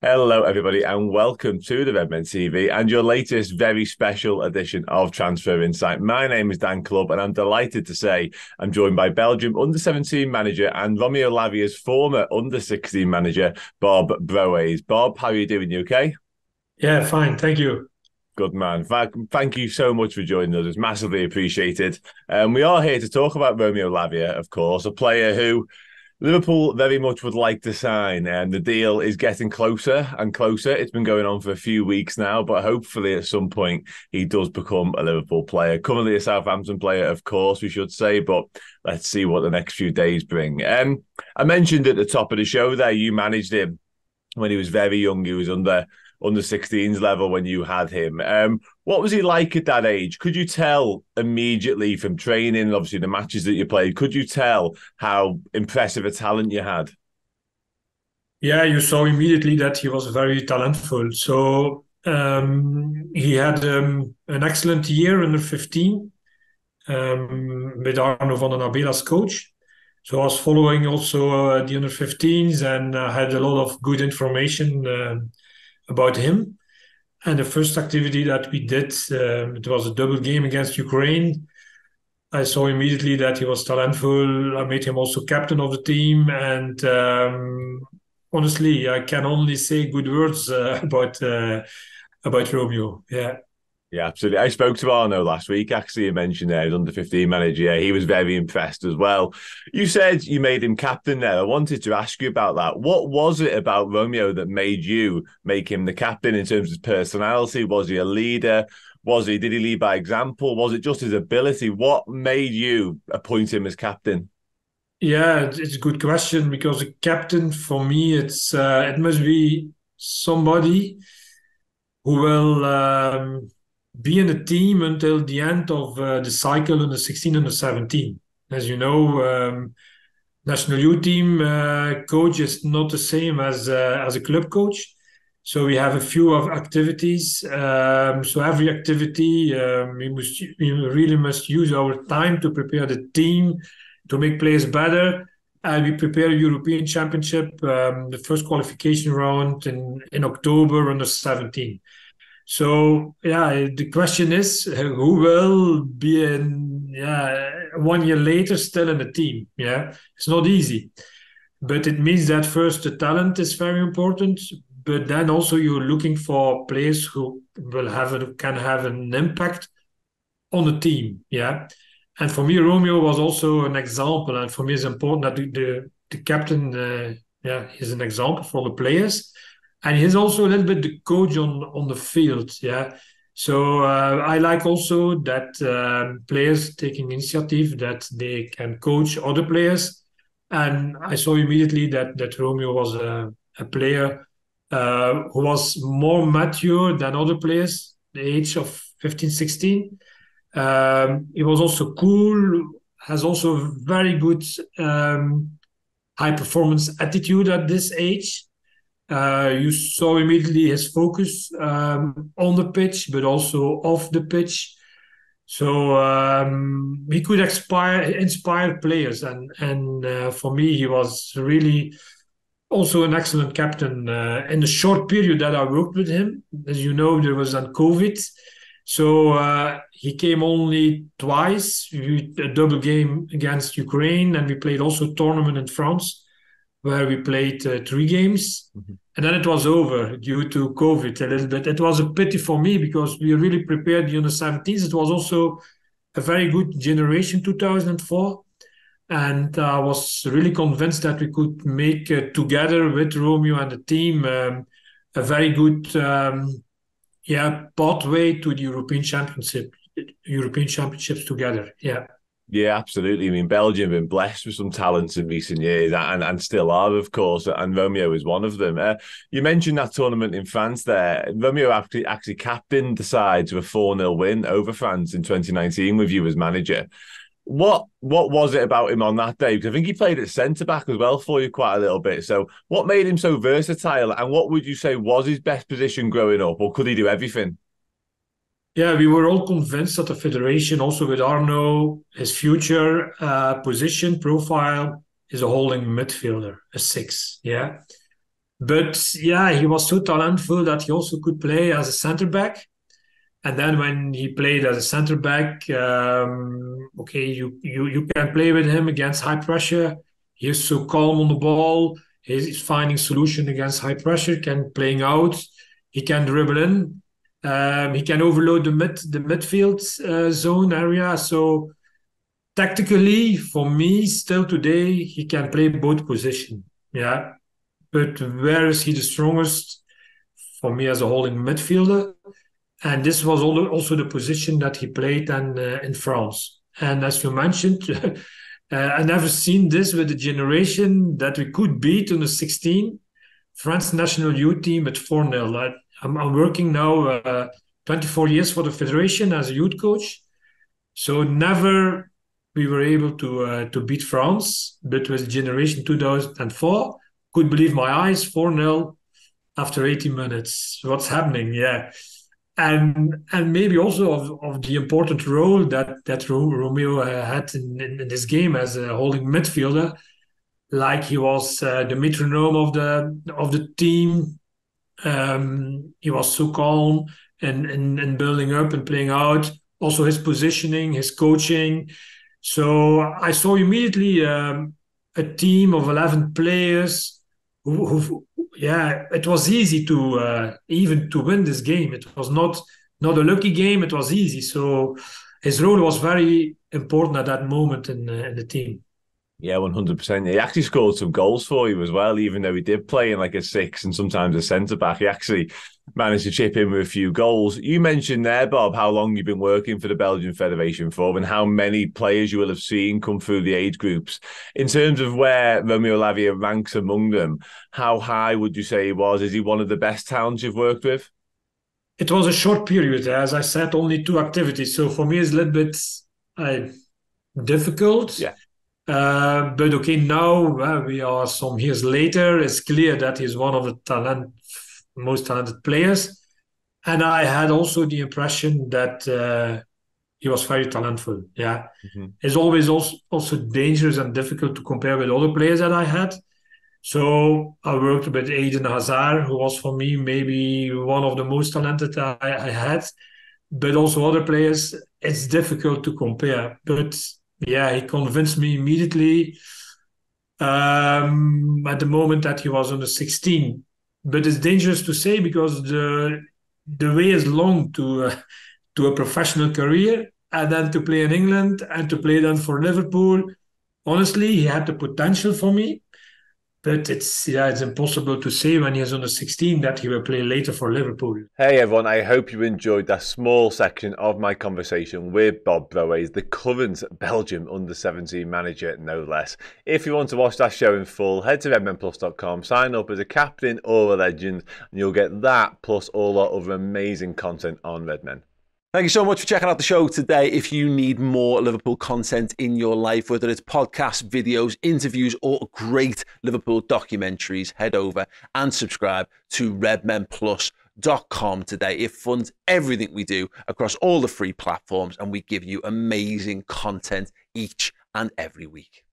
Hello, everybody, and welcome to the Redmen TV and your latest very special edition of Transfer Insight. My name is Dan Clubb, and I'm delighted to say I'm joined by Belgium under-17 manager and Romeo Lavia'S former under-16 manager, Bob Browaeys. Bob, how are you doing? You okay? Yeah, fine. Thank you. Good man. Thank you so much for joining us. It's massively appreciated. We are here to talk about Romeo Lavia, of course, a player who Liverpool very much would like to sign, and the deal is getting closer and closer. It's been going on for a few weeks now, but hopefully at some point he does become a Liverpool player. Currently a Southampton player, of course, we should say, but let's see what the next few days bring. I mentioned at the top of the show there, you managed him when he was very young. He was under 16s level when you had him. What was he like at that age? Could you tell immediately from training, obviously the matches that you played, could you tell how impressive a talent you had? Yeah, you saw immediately that he was very talentful. So he had an excellent year under 15 with Arno van den Abel as coach. So I was following also the under 15s and had a lot of good information about him. And the first activity that we did, it was a double game against Ukraine. I saw immediately that he was talentful. I made him also captain of the team, and honestly, I can only say good words about Romeo. Yeah, Yeah, absolutely. I spoke to Arno last week. Actually, you mentioned there, he was under 15 manager. Yeah, he was very impressed as well. You said you made him captain there. I wanted to ask you about that. What was it about Romeo that made you make him the captain in terms of personality? Was he a leader? Did he lead by example? Was it just his ability? What made you appoint him as captain? yeah, it's a good question because a captain for me, it must be somebody who will be in the team until the end of the cycle under 16 under 17. As you know, national youth team coach is not the same as a club coach. So we have a few of activities. So every activity, we really must use our time to prepare the team to make players better. And we prepare a European Championship, the first qualification round in October under 17. So yeah, the question is who will be in 1 year later still in the team. Yeah, it's not easy, but it means that first the talent is very important, but then also you're looking for players who can have an impact on the team. Yeah, and for me, Romeo was also an example, and for me, it's important that the captain, is an example for the players, and he's also a little bit the coach on the field. Yeah, so I like also that players taking initiative, that they can coach other players, and I saw immediately that Romeo was a player who was more mature than other players, the age of 15, 16. He was also cool, has also very good high performance attitude at this age. You saw immediately his focus on the pitch, but also off the pitch. So he could inspire players, and for me, he was really also an excellent captain. In the short period that I worked with him, as you know, there was on COVID, so he came only twice. We a double game against Ukraine, and we played also a tournament in France where we played 3 games. Mhm. And then it was over due to COVID a little bit. It was a pity for me because we really prepared the under 17s. It was also a very good generation, 2004. And I was really convinced that we could make together with Romeo and the team a very good pathway to the European Championships together. Yeah. Yeah, absolutely. I mean, Belgium have been blessed with some talents in recent years and still are, of course, and Romeo is one of them. You mentioned that tournament in France there. Romeo actually captained the side to a 4-0 win over France in 2019 with you as manager. What was it about him on that day? Because I think he played at centre back as well for you quite a little bit. So what made him so versatile? And what would you say was his best position growing up, or could he do everything? Yeah, we were all convinced that the federation, also with Arno, his future position profile is a holding midfielder, a six. Yeah. But yeah, he was so talented that he also could play as a center back. And then when he played as a center back, okay, you can play with him against high pressure. He's so calm on the ball. He's finding solution against high pressure. Can playing out. He can dribble in. He can overload the midfield zone area. So tactically, for me, still today, he can play both positions. Yeah, but where is he the strongest? For me, as a holding midfielder. And this was also the position that he played in France. And as you mentioned, I never seen this with the generation that we could beat on the 16 France national youth team at 4-0. I'm working now 24 years for the federation as a youth coach. So never we were able to beat France, but with generation 2004, could believe my eyes, 4-0 after 80 minutes. What's happening? Yeah, and maybe also of the important role that Romeo had in this game as a holding midfielder, like he was the metronome of the team. He was so calm and building up and playing out. Also his positioning, his coaching. So I saw immediately a team of 11 players who yeah, it was easy to even to win this game. It was not a lucky game. It was easy. So his role was very important at that moment in the team. Yeah, 100%. He actually scored some goals for you as well, even though he did play in like a six and sometimes a centre back. He actually managed to chip in with a few goals. You mentioned there, Bob, how long you've been working for the Belgian Federation for and how many players you will have seen come through the age groups. In terms of where Romeo Lavia ranks among them, how high would you say he was? Is he one of the best talents you've worked with? It was a short period, as I said, only two activities. So for me, it's a little bit uh, difficult. Yeah. But okay, now we are some years later. It's clear that he's one of the most talented players, and I had also the impression that he was very talented. Yeah, Mm-hmm. it's always also dangerous and difficult to compare with other players that I had. So I worked with Eden Hazard, who was for me maybe one of the most talented I had, but also other players. It's difficult to compare, but yeah, he convinced me immediately at the moment that he was under 16. But it's dangerous to say because the way is long to a professional career and then to play in England and to play then for Liverpool. Honestly, he had the potential for me, but it's impossible to say when he is under 16 that he will play later for Liverpool. Hey everyone, I hope you enjoyed that small section of my conversation with Bob Browaeys, the current Belgium under-17 manager, no less. If you want to watch that show in full, head to redmenplus.com, sign up as a captain or a legend, and you'll get that plus all our other amazing content on Redmen. Thank you so much for checking out the show today. If you need more Liverpool content in your life, whether it's podcasts, videos, interviews, or great Liverpool documentaries, head over and subscribe to redmenplus.com today. It funds everything we do across all the free platforms, and we give you amazing content each and every week.